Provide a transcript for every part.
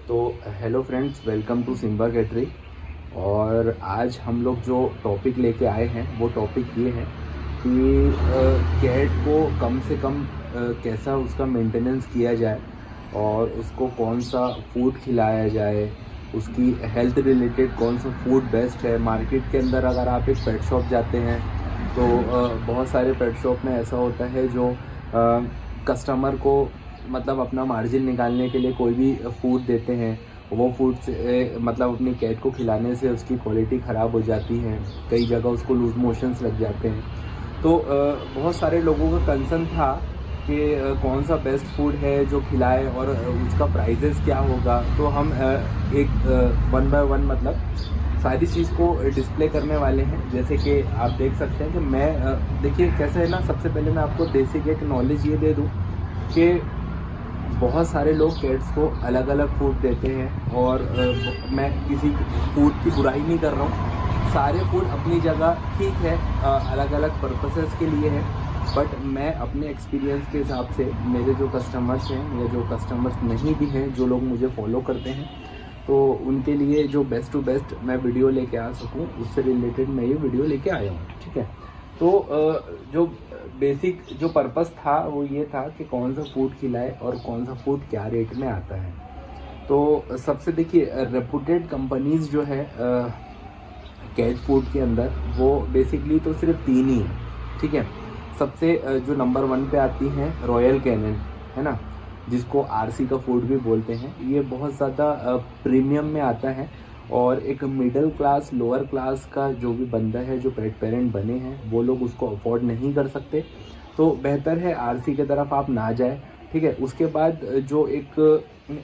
तो hello friends, welcome to Simba Cattery. और आज हम लोग जो टॉपिक लेके आए हैं वो टॉपिक ये है कि कैट को कम से कम कैसा उसका मेंटेनेंस किया जाए और उसको कौन सा फूड खिलाया जाए, उसकी हेल्थ रिलेटेड कौन सा फूड बेस्ट है। मार्केट के अंदर अगर आप एक पेट शॉप जाते हैं तो बहुत सारे पेट शॉप में ऐसा होता है जो कस्टमर को मतलब अपना मार्जिन निकालने के लिए कोई भी फूड देते हैं। वो फूड से मतलब अपनी कैट को खिलाने से उसकी क्वालिटी ख़राब हो जाती है, कई जगह उसको लूज मोशंस लग जाते हैं। तो बहुत सारे लोगों का कंसर्न था कि कौन सा बेस्ट फूड है जो खिलाए और उसका प्राइजेस क्या होगा। तो हम एक वन बाय वन मतलब सारी चीज़ को डिस्प्ले करने वाले हैं। जैसे कि आप देख सकते हैं कि मैं देखिए कैसे है ना, सबसे पहले मैं आपको बेसिक एक नॉलेज ये दे दूं कि बहुत सारे लोग कैट्स को अलग अलग फूड देते हैं और मैं किसी फूड की बुराई नहीं कर रहा हूँ। सारे फूड अपनी जगह ठीक है, अलग अलग पर्पसेस के लिए है। बट मैं अपने एक्सपीरियंस के हिसाब से, मेरे जो कस्टमर्स हैं या जो कस्टमर्स नहीं भी हैं, जो लोग मुझे फॉलो करते हैं, तो उनके लिए जो बेस्ट टू बेस्ट मैं वीडियो लेके आ सकूं, उससे रिलेटेड मैं ये वीडियो लेके आया हूँ। ठीक है, तो जो बेसिक जो पर्पस था वो ये था कि कौन सा फूड खिलाए और कौन सा फूड क्या रेट में आता है। तो सबसे देखिए, रेपुटेड कंपनीज जो है कैट फूड के अंदर, वो बेसिकली तो सिर्फ 3 ही है। ठीक है, सबसे जो नंबर 1 पे आती हैं रॉयल कैनिन, है ना, जिसको आरसी का फूड भी बोलते हैं। ये बहुत ज़्यादा प्रीमियम में आता है और एक मिडिल क्लास, लोअर क्लास का जो भी बंदा है, जो पेट पेरेंट बने हैं, वो लोग उसको अफोर्ड नहीं कर सकते। तो बेहतर है आरसी की तरफ आप ना जाए। ठीक है, उसके बाद जो एक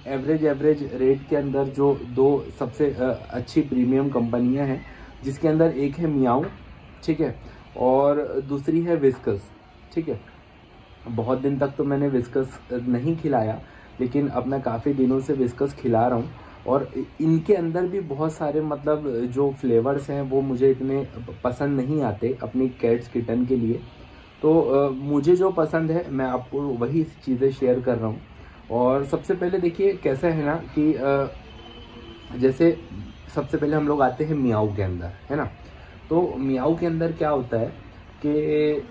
एवरेज रेट के अंदर जो 2 सबसे अच्छी प्रीमियम कंपनियां हैं, जिसके अंदर एक है मियाऊ, ठीक है, और दूसरी है विस्कस। ठीक है, बहुत दिन तक तो मैंने विस्कस नहीं खिलाया, लेकिन अब मैं काफ़ी दिनों से विस्कस खिला रहा हूँ। और इनके अंदर भी बहुत सारे मतलब जो फ्लेवर्स हैं वो मुझे इतने पसंद नहीं आते अपनी कैट्स किटन के लिए। तो मुझे जो पसंद है मैं आपको वही चीज़ें शेयर कर रहा हूँ। और सबसे पहले देखिए कैसा है ना कि जैसे सबसे पहले हम लोग आते हैं मियाऊ के अंदर, है ना। तो मियाऊ के अंदर क्या होता है कि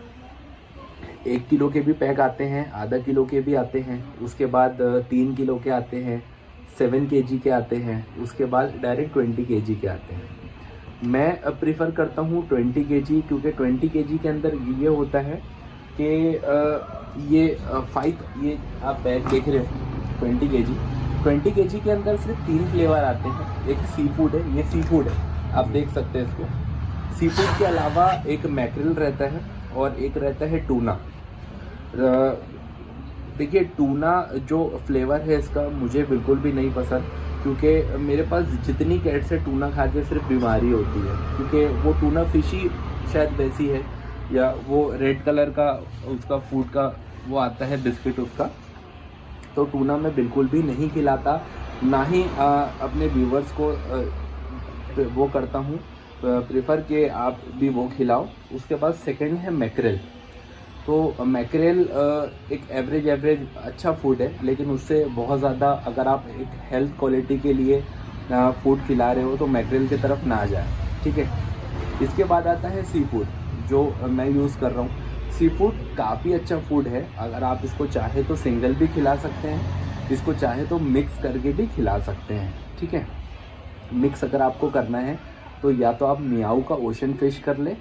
1 किलो के भी पैक आते हैं, आधा किलो के भी आते हैं, उसके बाद 3 किलो के आते हैं, 7 kg के आते हैं, उसके बाद डायरेक्ट 20 kg के आते हैं। मैं प्रीफर करता हूँ 20 kg, क्योंकि 20 kg के अंदर ये होता है कि ये आप बैग देख रहे हो 20 kg। 20 kg के अंदर सिर्फ 3 फ्लेवर आते हैं। एक सी फूड है, ये सी फूड है, आप देख सकते हैं इसको। सी फूड के अलावा एक मैक्रिल रहता है और एक रहता है टूना। देखिए, टूना जो फ्लेवर है इसका मुझे बिल्कुल भी नहीं पसंद, क्योंकि मेरे पास जितनी कैट्स है टूना खा के सिर्फ बीमारी होती है। क्योंकि वो टूना फिश ही शायद वैसी है, या वो रेड कलर का उसका फूड का वो आता है बिस्किट उसका। तो टूना मैं बिल्कुल भी नहीं खिलाता, ना ही अपने व्यूवर्स को वो करता हूँ प्रेफर कि आप भी वो खिलाओ। उसके बाद सेकंड है मैक्रेल। तो मैक्रेल एक एवरेज अच्छा फूड है, लेकिन उससे बहुत ज़्यादा अगर आप एक हेल्थ क्वालिटी के लिए फूड खिला रहे हो तो मैक्रेल की तरफ ना जाए। ठीक है, इसके बाद आता है सी फूड, जो मैं यूज़ कर रहा हूँ। सी फूड काफ़ी अच्छा फूड है, अगर आप इसको चाहे तो सिंगल भी खिला सकते हैं, इसको चाहे तो मिक्स करके भी खिला सकते हैं। ठीक है, मिक्स अगर आपको करना है तो या तो आप मियाऊ का ओशन फिश कर ले,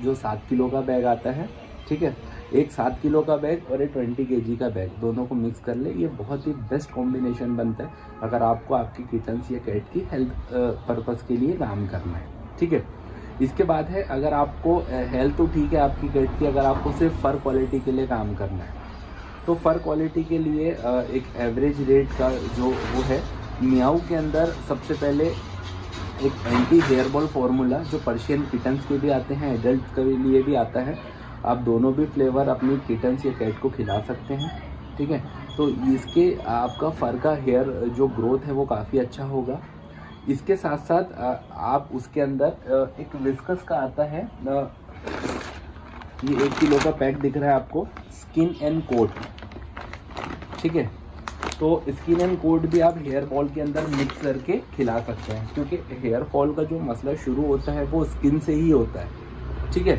जो 7 किलो का बैग आता है। ठीक है, एक 7 किलो का बैग और एक 20 kg का बैग, दोनों को मिक्स कर ले। ये बहुत ही बेस्ट कॉम्बिनेशन बनता है अगर आपको आपकी किटन्स या कैट की हेल्थ पर्पस के लिए काम करना है। ठीक है, इसके बाद है, अगर आपको हेल्थ तो ठीक है आपकी कैट की, अगर आपको सिर्फ फर क्वालिटी के लिए काम करना है तो फर क्वालिटी के लिए एक एवरेज रेट का जो वो है मियाऊ के अंदर, सबसे पहले एक एंटी हेयर बॉल फार्मूला, जो पर्शियन किटन्स के भी आते हैं, एडल्ट के लिए भी आता है। आप दोनों भी फ्लेवर अपनी किटन्स या कैट को खिला सकते हैं। ठीक है, तो इसके आपका फर का हेयर जो ग्रोथ है वो काफ़ी अच्छा होगा। इसके साथ साथ आप उसके अंदर एक विस्कस का आता है, ये 1 किलो का पैक दिख रहा है आपको, स्किन एंड कोट। ठीक है, तो स्किन एंड कोड भी आप हेयर बॉल के अंदर मिक्स करके खिला सकते हैं, क्योंकि हेयर फॉल का जो मसला शुरू होता है वो स्किन से ही होता है। ठीक है,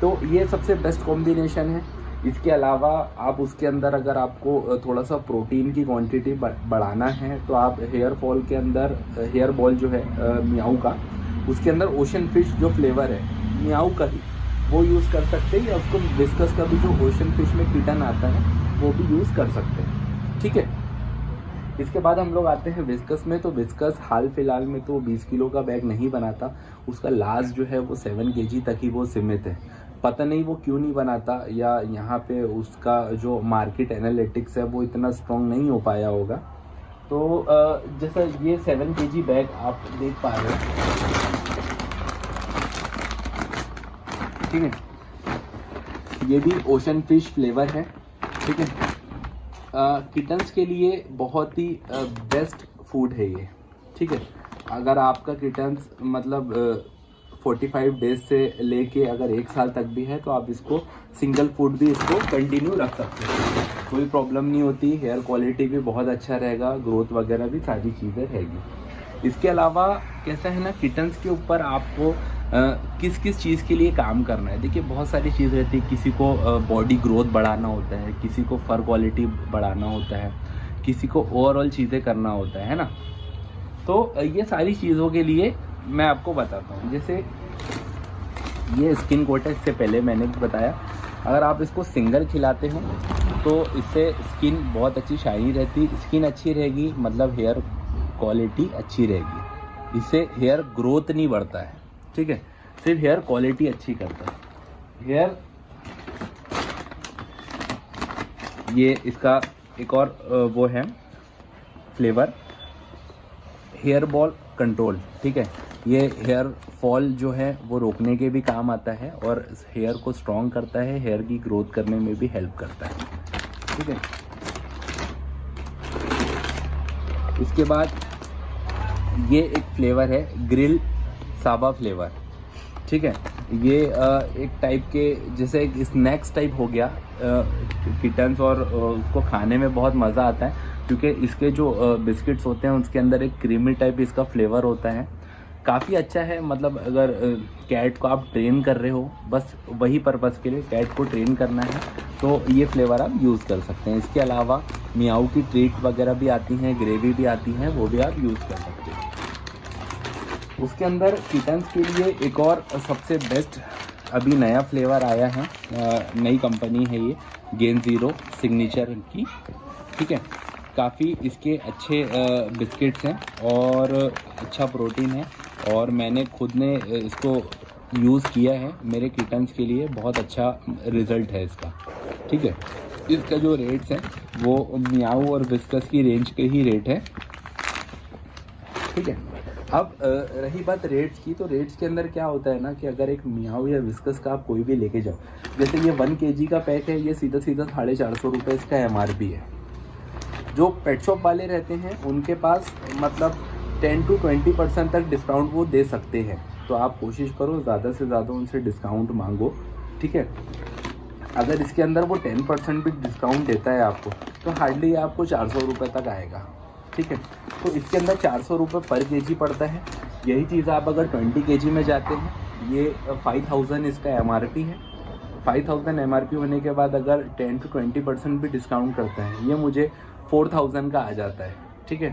तो ये सबसे बेस्ट कॉम्बिनेशन है। इसके अलावा आप उसके अंदर अगर आपको थोड़ा सा प्रोटीन की क्वांटिटी बढ़ाना है तो आप हेयर फॉल के अंदर हेयर बॉल जो है मियाऊ का, उसके अंदर ओशन फिश जो फ्लेवर है मियाऊ का ही वो यूज़ कर सकते हैं, या उसको विस्कस का भी जो ओशन फिश में किटन आता है वो भी यूज़ कर सकते हैं। ठीक है, इसके बाद हम लोग आते हैं विस्कस में। तो विस्कस हाल फिलहाल में तो 20 किलो का बैग नहीं बनाता, उसका लास्ट जो है वो 7 kg तक ही वो सीमित है। पता नहीं वो क्यों नहीं बनाता, या यहाँ पे उसका जो मार्केट एनालिटिक्स है वो इतना स्ट्रॉन्ग नहीं हो पाया होगा। तो जैसा ये 7 kg बैग आप देख पा रहे हैं, ठीक है, ये भी ओशन फिश फ्लेवर है। ठीक है, किटन्स के लिए बहुत ही बेस्ट फूड है ये। ठीक है, अगर आपका किटन्स मतलब 45 डेज से लेके अगर 1 साल तक भी है तो आप इसको सिंगल फूड भी इसको कंटिन्यू रख सकते हैं, कोई प्रॉब्लम नहीं होती। हेयर क्वालिटी भी बहुत अच्छा रहेगा, ग्रोथ वगैरह भी सारी चीज़ें रहेगी। इसके अलावा कैसा है ना, किटन्स के ऊपर आपको किस किस चीज़ के लिए काम करना है। देखिए बहुत सारी चीज़ रहती है, किसी को बॉडी ग्रोथ बढ़ाना होता है, किसी को फर क्वालिटी बढ़ाना होता है, किसी को ओवरऑल चीज़ें करना होता है ना। तो ये सारी चीज़ों के लिए मैं आपको बताता हूँ। जैसे ये स्किन कोट है, इससे पहले मैंने भी बताया, अगर आप इसको सिंगल खिलाते हो तो इससे स्किन बहुत अच्छी शाइनी रहती, स्किन अच्छी रहेगी, मतलब हेयर क्वालिटी अच्छी रहेगी। इससे हेयर ग्रोथ नहीं बढ़ता है, ठीक है, सिर्फ हेयर क्वालिटी अच्छी करता है। हेयर ये इसका एक और वो है फ्लेवर, हेयर बॉल कंट्रोल। ठीक है, ये हेयर फॉल जो है वो रोकने के भी काम आता है और हेयर को स्ट्रॉन्ग करता है, हेयर की ग्रोथ करने में भी हेल्प करता है। ठीक है, इसके बाद ये एक फ्लेवर है ग्रिल साबा फ्लेवर। ठीक है, ये एक टाइप के जैसे एक स्नैक्स टाइप हो गया किटन्स, और उसको खाने में बहुत मज़ा आता है क्योंकि इसके जो बिस्किट्स होते हैं उसके अंदर एक क्रीमी टाइप इसका फ्लेवर होता है, काफ़ी अच्छा है। मतलब अगर कैट को आप ट्रेन कर रहे हो, बस वही पर्पज़ के लिए कैट को ट्रेन करना है, तो ये फ्लेवर आप यूज़ कर सकते हैं। इसके अलावा मियाऊ की ट्रीट वगैरह भी आती हैं, ग्रेवी भी आती हैं, वो भी आप यूज़ कर सकते हैं। उसके अंदर किटन्स के लिए एक और सबसे बेस्ट अभी नया फ्लेवर आया है, नई कंपनी है ये, गेन ज़ीरो सिग्नेचर की। ठीक है, काफ़ी इसके अच्छे बिस्किट्स हैं और अच्छा प्रोटीन है, और मैंने खुद ने इसको यूज़ किया है मेरे किटन्स के लिए, बहुत अच्छा रिज़ल्ट है इसका। ठीक है, इसका जो रेट्स हैं वो मियाऊ और विस्कस की रेंज के ही रेट है। ठीक है, अब रही बात रेट्स की, तो रेट्स के अंदर क्या होता है ना कि अगर एक मियाऊ या विस्कस का आप कोई भी लेके जाओ, जैसे ये 1 kg का पैक है, ये सीधा 450 रुपये इसका MRP है। जो पेट शॉप वाले रहते हैं उनके पास मतलब 10 to 20% तक डिस्काउंट वो दे सकते हैं, तो आप कोशिश करो ज़्यादा से ज़्यादा उनसे डिस्काउंट मांगो। ठीक है, अगर इसके अंदर वो 10% भी डिस्काउंट देता है आपको, तो हार्डली आपको 400 रुपये तक आएगा। ठीक है, तो इसके अंदर 400 रुपये पर kg पड़ता है। यही चीज़ आप अगर 20 kg में जाते हैं, ये 5000 इसका MRP है। 5000 MRP होने के बाद अगर 10 to 20% भी डिस्काउंट करता है, ये मुझे 4000 का आ जाता है। ठीक है,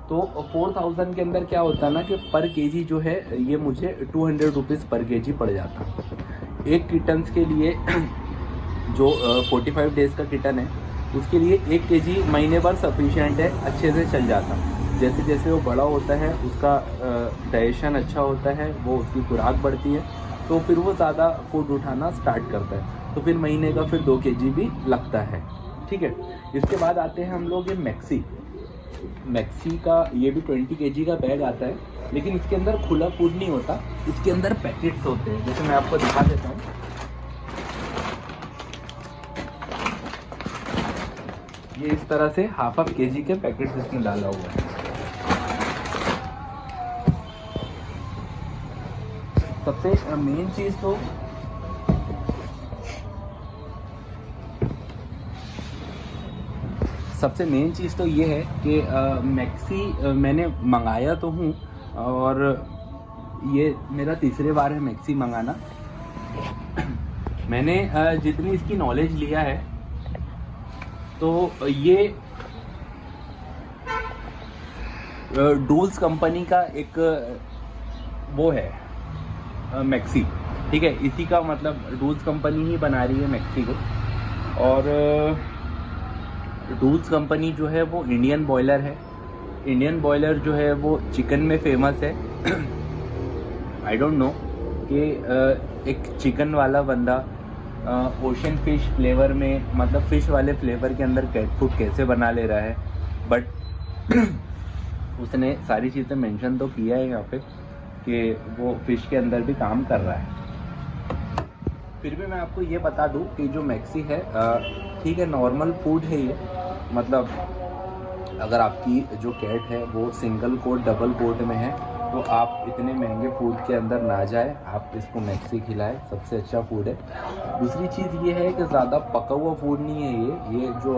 तो 4000 के अंदर क्या होता है ना कि पर kg जो है ये मुझे 200 रुपीज़ पर kg पड़ जाता है। एक किटन्स के लिए जो 45 डेज़ का किटन है उसके लिए 1 kg महीने भर सफिशिएंट है, अच्छे से चल जाता। जैसे जैसे वो बड़ा होता है उसका डाइजेशन अच्छा होता है, वो उसकी खुराक बढ़ती है, तो फिर वो ज़्यादा फूड उठाना स्टार्ट करता है, तो फिर महीने का फिर 2 kg भी लगता है। ठीक है, इसके बाद आते हैं हम लोग ये मैक्सी का, ये भी 20 kg का बैग आता है, लेकिन इसके अंदर खुला फूड नहीं होता, इसके अंदर पैकेट्स होते हैं। जैसे मैं आपको दिखा देता हूँ, ये इस तरह से हाफ kg के पैकेट्स इसमें डाला हुआ है। सबसे मेन चीज़ तो सबसे मेन चीज़ तो ये है कि मैक्सी मैंने मंगाया तो हूँ, और ये मेरा तीसरी बार है मैक्सी मंगाना। मैंने जितनी इसकी नॉलेज लिया है तो ये डूल्स कंपनी का एक वो है मैक्सी, ठीक है। इसी का मतलब डूल्स कंपनी ही बना रही है मैक्सी को। और डूल्स कंपनी जो है वो इंडियन बॉयलर है। इंडियन बॉयलर जो है वो चिकन में फेमस है। आई डोंट नो कि एक चिकन वाला बंदा ओशन फिश फ्लेवर में, मतलब फ़िश वाले फ्लेवर के अंदर कैट फूड कैसे बना ले रहा है, बट उसने सारी चीज़ें मेंशन तो किया है यहाँ पे कि वो फ़िश के अंदर भी काम कर रहा है। फिर भी मैं आपको ये बता दूँ कि जो मैक्सी है ठीक है, नॉर्मल फूड है ये। मतलब अगर आपकी जो कैट है वो सिंगल कोट डबल कोट में है तो आप इतने महंगे फूड के अंदर ना जाए, आप इसको मैक्सी खिलाएं, सबसे अच्छा फूड है। दूसरी चीज़ ये है कि ज़्यादा पका हुआ फूड नहीं है ये जो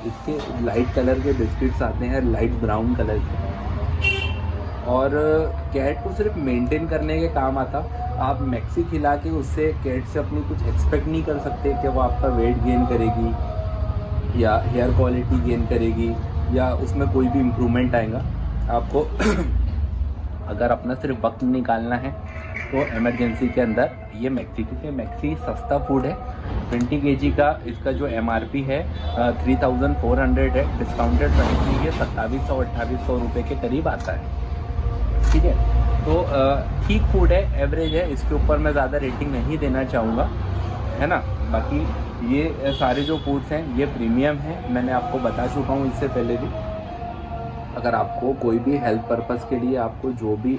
इसके लाइट कलर के बिस्किट्स आते हैं, लाइट ब्राउन कलर के, और कैट को सिर्फ मेंटेन करने के काम आता। आप मैक्सी खिला के उससे कैट से अपनी कुछ एक्सपेक्ट नहीं कर सकते कि वो आपका वेट गेन करेगी या हेयर क्वालिटी गेन करेगी या उसमें कोई भी इम्प्रूवमेंट आएगा। आपको अगर अपना सिर्फ वक्त निकालना है तो इमरजेंसी के अंदर ये मैक्सी, क्योंकि मैक्सी सस्ता फूड है। 20 kg का इसका जो MRP है 3400 है, डिस्काउंटेड प्राइस में ये 2700-2800 रुपये के करीब आता है, ठीक है। तो ठीक फूड है, एवरेज है, इसके ऊपर मैं ज़्यादा रेटिंग नहीं देना चाहूँगा, है ना। बाकी ये सारे जो फूड्स हैं ये प्रीमियम हैं, मैंने आपको बता चुका हूँ इससे पहले भी। अगर आपको कोई भी हेल्थ पर्पस के लिए आपको जो भी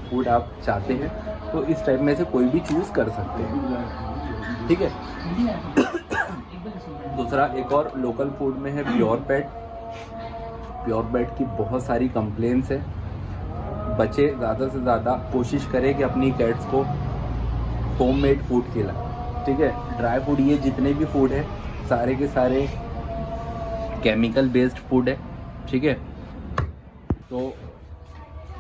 फूड आप चाहते हैं तो इस टाइप में से कोई भी चूज़ कर सकते हैं, ठीक है। दूसरा एक और लोकल फूड में है प्योर पेट। प्योर पेट की बहुत सारी कंप्लेंट्स है। बच्चे ज़्यादा से ज़्यादा कोशिश करें कि अपनी कैट्स को होममेड फूड खिलाएं, ठीक है। ड्राई फूड, ये जितने भी फूड है सारे के सारे केमिकल बेस्ड फूड है, ठीक है। तो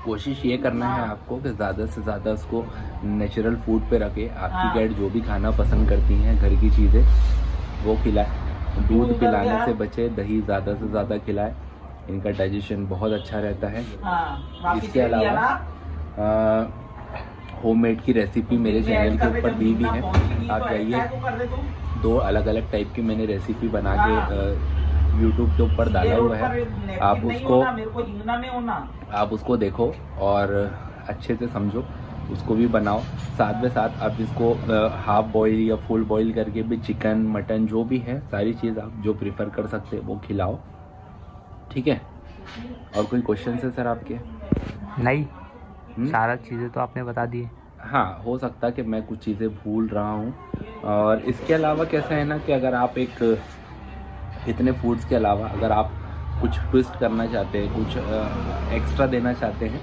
कोशिश ये करना है आपको कि ज़्यादा से ज़्यादा उसको नेचुरल फूड पे रखें। आपकी कैट जो भी खाना पसंद करती हैं घर की चीज़ें वो खिलाएं। दूध पिलाने से बचे, दही ज़्यादा से ज़्यादा खिलाएं, इनका डाइजेशन बहुत अच्छा रहता है। इसके अलावा होममेड की रेसिपी मेरे चैनल के ऊपर दी भी है, आप जाइए। 2 अलग अलग टाइप की मैंने रेसिपी बना के यूट्यूब के ऊपर डाला हुआ है। आप उसको देखो और अच्छे से समझो, उसको भी बनाओ। साथ में साथ आप इसको हाफ बॉईल या फुल बॉईल करके भी चिकन मटन जो भी है सारी चीज़ आप जो प्रेफर कर सकते हैं वो खिलाओ, ठीक है। और कोई क्वेश्चन है सर आपके? नहीं, सारा चीज़ें तो आपने बता दी। हाँ, हो सकता है कि मैं कुछ चीज़ें भूल रहा हूँ। और इसके अलावा कैसा है ना कि अगर आप एक इतने फूड्स के अलावा अगर आप कुछ ट्विस्ट करना चाहते हैं, कुछ एक्स्ट्रा देना चाहते हैं,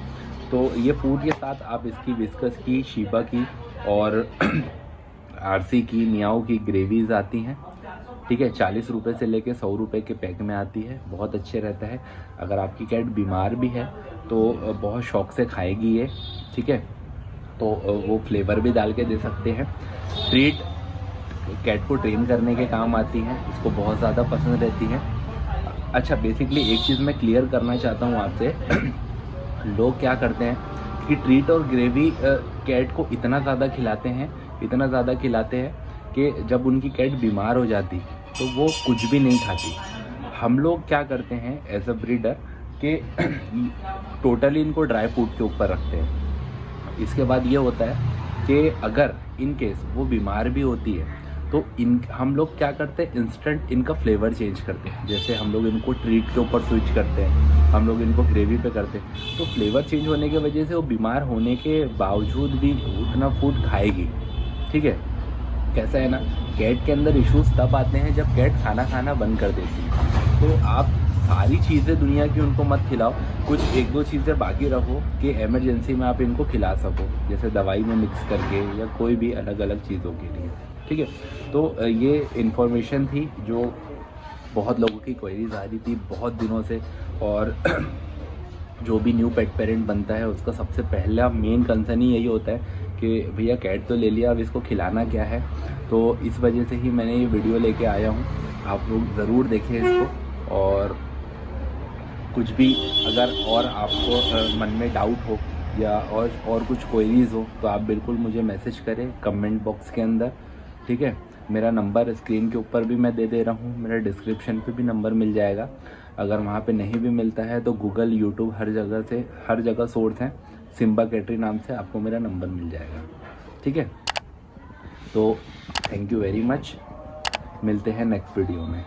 तो ये फूड के साथ आप इसकी विस्कस की, शीबा की और आरसी की, मियाओ की ग्रेवीज आती हैं, ठीक है। 40 रुपये से लेके 100 रुपये के पैक में आती है, बहुत अच्छे रहता है। अगर आपकी कैट बीमार भी है तो बहुत शौक से खाएगी ये, ठीक है। तो वो फ्लेवर भी डाल के दे सकते हैं। ट्रीट कैट को ट्रेन करने के काम आती हैं, इसको बहुत ज़्यादा पसंद रहती है। अच्छा, बेसिकली एक चीज़ मैं क्लियर करना चाहता हूँ आपसे। लोग क्या करते हैं कि ट्रीट और ग्रेवी कैट को इतना ज़्यादा खिलाते हैं कि जब उनकी कैट बीमार हो जाती तो वो कुछ भी नहीं खाती। हम लोग क्या करते हैं एज अ ब्रीडर कि टोटली इनको ड्राई फूड के ऊपर रखते हैं। इसके बाद ये होता है कि अगर इन केस वो बीमार भी होती है तो हम लोग क्या करते हैं, इंस्टेंट इनका फ्लेवर चेंज करते हैं। जैसे हम लोग इनको ट्रीट के ऊपर स्विच करते हैं, हम लोग इनको ग्रेवी पे करते हैं, तो फ्लेवर चेंज होने की वजह से वो बीमार होने के बावजूद भी उतना फूड खाएगी, ठीक है। कैसा है ना, कैट के अंदर इश्यूज तब आते हैं जब कैट खाना बंद कर देती है। तो आप सारी चीज़ें दुनिया की उनको मत खिलाओ, कुछ 1-2 चीज़ें बाकी रखो कि इमरजेंसी में आप इनको खिला सको, जैसे दवाई में मिक्स करके या कोई भी अलग अलग चीज़ों के लिए, ठीक है। तो ये इन्फॉर्मेशन थी जो बहुत लोगों की क्वेरीज आ रही थी बहुत दिनों से। और जो भी न्यू पेट पेरेंट बनता है उसका सबसे पहला मेन कंसर्न ही यही होता है कि भैया कैट तो ले लिया, अब इसको खिलाना क्या है। तो इस वजह से ही मैंने ये वीडियो लेके आया हूँ, आप लोग ज़रूर देखें इसको। और कुछ भी अगर और आपको मन में डाउट हो या और कुछ क्वेरीज हो तो आप बिल्कुल मुझे मैसेज करें कमेंट बॉक्स के अंदर, ठीक है। मेरा नंबर स्क्रीन के ऊपर भी मैं दे रहा हूँ, मेरा डिस्क्रिप्शन पे भी नंबर मिल जाएगा। अगर वहाँ पे नहीं भी मिलता है तो गूगल यूट्यूब हर जगह सोर्स हैं, सिम्बा कैटरी नाम से आपको मेरा नंबर मिल जाएगा, ठीक है। तो थैंक यू वेरी मच, मिलते हैं नेक्स्ट वीडियो में।